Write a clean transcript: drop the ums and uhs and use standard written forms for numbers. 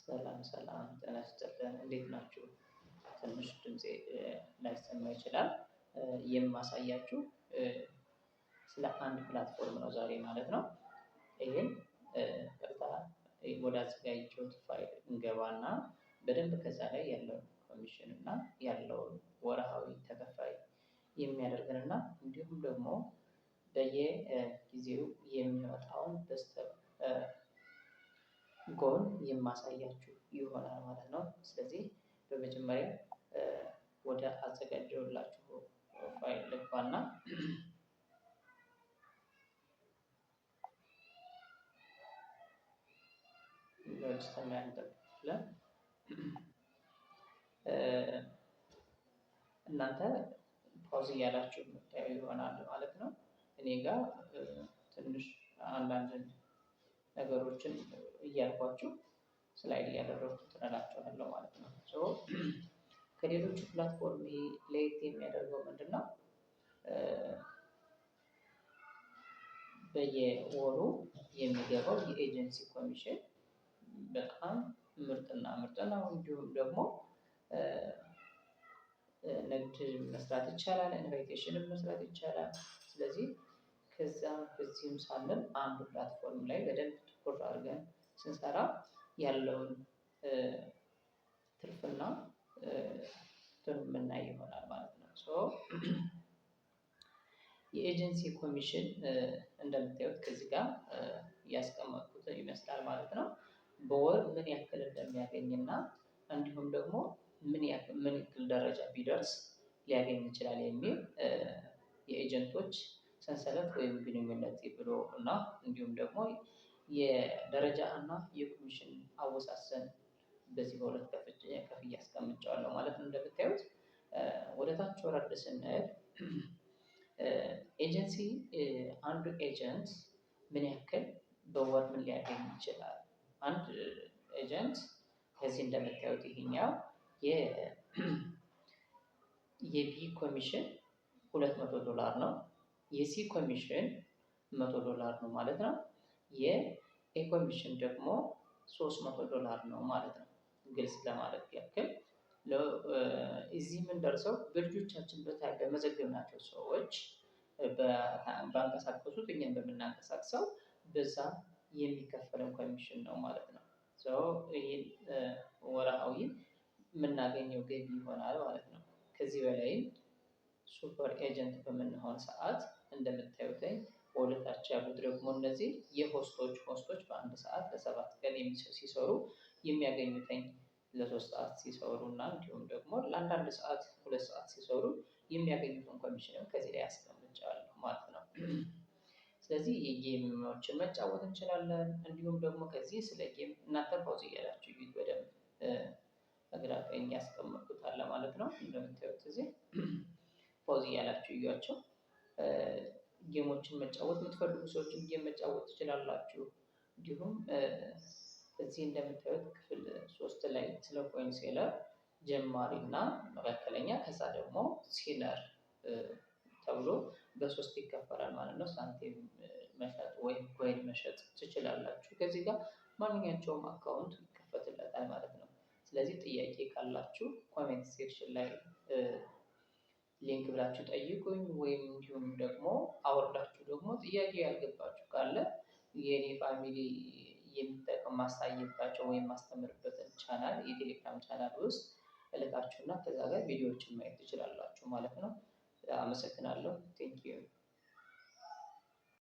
ሰላም ሰላም ጤና ይስጥልን እንዴት ናችሁ? ትንሽ ድምፄ ላይሰማ ይችላል። የማሳያችሁ ስለ አንድ ፕላትፎርም ነው ዛሬ ማለት ነው። ይሄን ቀጥታ ወደ አዘጋጀሁት ፋይል እንገባና በደንብ ከዛ ላይ ያለውን ኮሚሽን እና ያለውን ወርሃዊ ተከፋይ የሚያደርገንና እንዲሁም ደግሞ በየጊዜው የሚወጣውን ጎን የማሳያችሁ ይሆናል ማለት ነው። ስለዚህ በመጀመሪያ ወደ አዘጋጀሁላችሁ ፋይል ልግባና እናንተ ፓውዝ እያላችሁ የምታዩ ይሆናል ማለት ነው። እኔ ጋር ትንሽ አንዳንድ ነገሮችን እያልኳችሁ ስላይድ እያደረኩት እላችኋለሁ ማለት ነው። ከሌሎቹ ፕላትፎርም ለየት የሚያደርገው ምንድነው? በየወሩ የሚገባው የኤጀንሲ ኮሚሽን በጣም ምርጥና ምርጥ ነው። እንዲሁም ደግሞ ንግድ መስራት ይቻላል፣ ኢንቫይቴሽንም መስራት ይቻላል። ስለዚህ ከዛም በዚህም ሳለን አንዱ ፕላትፎርም ላይ በደንብ ትኩር አድርገን ስንሰራ ያለውን ትርፍና የምናይ ይሆናል ማለት ነው። የኤጀንሲ ኮሚሽን እንደምታዩት ከዚህ ጋር ያስቀመጥኩት ይመስላል ማለት ነው። በወር ምን ያክል እንደሚያገኝና እንዲሁም ደግሞ ምን ያክል ደረጃ ቢደርስ ሊያገኝ ይችላል የሚል የኤጀንቶች ሰንሰለት ወይም ግንኙነት ብሎ እና እንዲሁም ደግሞ የደረጃ እና የኮሚሽን አወሳሰን በዚህ በሁለት ከፍዬ አስቀምጬዋለሁ ማለት ነው። እንደምታዩት ወደ ታች ወረድ ስንል ኤጀንሲ አንዱ ኤጀንት ምን ያክል በወር ምን ሊያገኝ ይችላል? አንድ ኤጀንት ከዚህ እንደምታዩት ይሄኛው የቢ ኮሚሽን $200 ነው። የሲ ኮሚሽን $100 ነው ማለት ነው። የኤ ኮሚሽን ደግሞ $300 ነው ማለት ነው። ግልጽ ለማድረግ ያክል እዚህ የምንደርሰው በልጆቻችን በመዘገብናቸው ሰዎች ባንቀሳቀሱት እኛም በምናንቀሳቅሰው በዛ የሚከፈለው ኮሚሽን ነው ማለት ነው። ይሄን ወርሃዊ የምናገኘው ገቢ ይሆናል ማለት ነው። ከዚህ በላይም ሱፐር ኤጀንት በምንሆን ሰዓት እንደምታዩት ወደታች ያሉት ደግሞ እነዚህ የሆስቶች በአንድ ሰዓት ለ7 ቀን ሲሰሩ የሚያገኙትኝ ለ3 ሰዓት ሲሰሩ እና እንዲሁም ደግሞ ለአንዳንድ ሰዓት 2 ሰዓት ሲሰሩ የሚያገኙትን ኮሚሽንም ከዚህ ላይ አስቀምጫለሁ ማለት ነው። ስለዚህ የጌሞችን መጫወት እንችላለን። እንዲሁም ደግሞ ከዚህ ስለ ጌም እናንተ ፓውዝ እያላችሁ እዩት በደንብ በግራ ቀኝ ያስቀመጥኩት አለ ማለት ነው። እንደምታዩት እዚህ ፓውዝ እያላችሁ እዩዋቸው። ጌሞችን መጫወት የምትፈልጉ ሰዎችን ጌም መጫወት ትችላላችሁ። እንዲሁም እዚህ እንደምታዩት ክፍል 3 ላይ ስለ ኮይን ሴለር ጀማሪ እና መካከለኛ ከዛ ደግሞ ሲነር ተብሎ በ3 ይከፈላል ማለት ነው። ሳንቲም መሸጥ ወይም ኮይን መሸጥ ትችላላችሁ። ከዚህ ጋር ማንኛቸውም አካውንት ይከፈትለታል ማለት ነው። ስለዚህ ጥያቄ ካላችሁ ኮሜንት ሴክሽን ላይ ሊንክ ብላችሁ ጠይቁኝ፣ ወይም እንዲሁም ደግሞ አወርዳችሁ ደግሞ ጥያቄ ያልገባችሁ ካለ የኔ ፋሚሊ የሚጠቀም ማሳይባቸው ወይም ማስተምርበትን ቻናል የቴሌግራም ቻናል ውስጥ እልካችሁና ከዛ ጋር ቪዲዮዎችን ማየት ትችላላችሁ ማለት ነው። አመሰግናለሁ። ቴንኪው